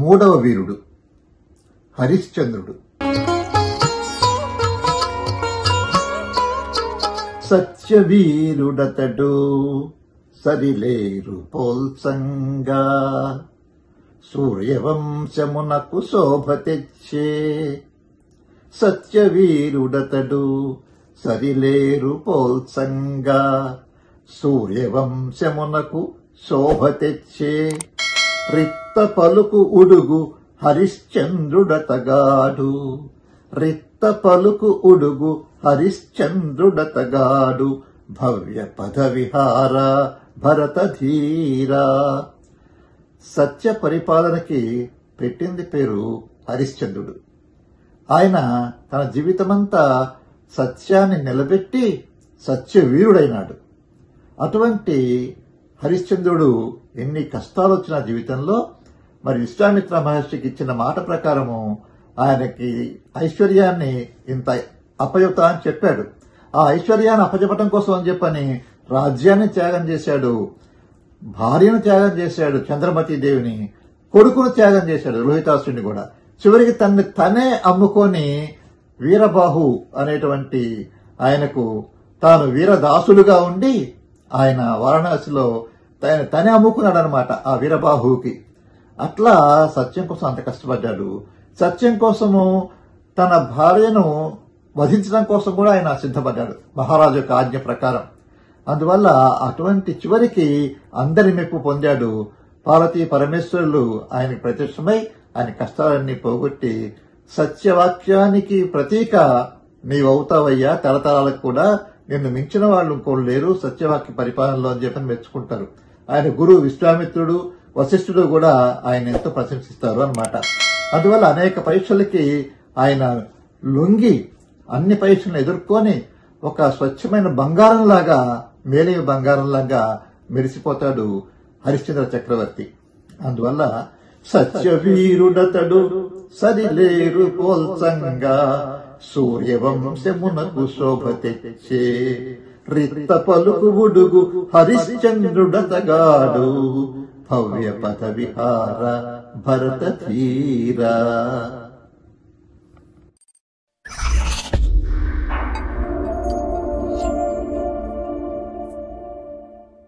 మూడవ వీరుడు హరిశ్చంద్రుడు. సత్యవీరుడతడు సరిలేరు పోల్సంగా, సూర్యవంశమునకు శోభ తెచ్చే. సత్యవీరుడతడు సరిలేరు పోల్సంగా, సూర్యవంశమునకు శోభ తెచ్చే. రిక్త పలుకు ఉడుగు హరిశ్చంద్రుడతగాడు, రిక్త పలుకు ఉడుగు హరిశ్చంద్రుడతగాడు. భవ్య పద విహార భరతధీరా. సత్య పరిపాలనకి పెట్టింది పేరు హరిశ్చంద్రుడు. ఆయన తన జీవితమంతా సత్యాన్ని నిలబెట్టి సత్యవీరుడైనాడు. అటువంటి హరిశ్చంద్రుడు ఎన్ని కష్టాలు వచ్చిన జీవితంలో మరి విశ్వామిత్ర మహర్షికి ఇచ్చిన మాట ప్రకారము ఆయనకి ఐశ్వర్యాన్ని ఇంత అపయుక్త అని చెప్పాడు. ఆ ఐశ్వర్యాన్ని అపజెప్పటం కోసం అని చెప్పని రాజ్యాన్ని త్యాగం చేశాడు, భార్యను త్యాగం చేశాడు, చంద్రమతి దేవిని, కొడుకును త్యాగం చేశాడు, రోహితాసుని కూడా. చివరికి తనే అమ్ముకొని వీరబాహు అనేటువంటి ఆయనకు తాను వీరదాసులుగా ఉండి ఆయన వారణాసిలో తనే అమ్ముకున్నాడు అనమాట ఆ వీరబాహుకి. అట్లా సత్యం కోసం అంత కష్టపడ్డాడు. సత్యం కోసము తన భార్యను వధించడం కోసం కూడా ఆయన సిద్ధపడ్డాడు మహారాజు యొక్క ఆజ్ఞ ప్రకారం. అందువల్ల అటువంటి చివరికి అందరి మెప్పు పొందాడు. పార్వతీ పరమేశ్వరులు ఆయనకు ప్రత్యక్షమై ఆయన కష్టాలన్నీ పోగొట్టి సత్యవాక్యానికి ప్రతీక నీవవుతావయ్యా, తరతరాలకు కూడా నిన్ను మించిన వాళ్ళు ఇంకోళ్ళు లేరు సత్యవాక్య పరిపాలనలో అని చెప్పని మెచ్చుకుంటారు. ఆయన గురువు విశ్వామిత్రుడు, వశిష్ఠుడు కూడా ఆయన ఎంతో ప్రశంసిస్తారు అన్నమాట. అందువల్ల అనేక పరీక్షలకి ఆయన లొంగి అన్ని పరీక్షలను ఎదుర్కొని ఒక స్వచ్ఛమైన బంగారంలాగా, మేలిమి బంగారంలాగా మెరిసిపోతాడు హరిశ్చంద్ర చక్రవర్తి. అందువల్ల సత్యవీరుడతడు సరిలేరు పోల్సంగా, సూర్యవంశమునకు శోభ తెచ్చే. రిక్త పలుకు ఉడుగు హరిశ్చంద్రుడతగాడు, భవ్య పద విహార భరతధీరా.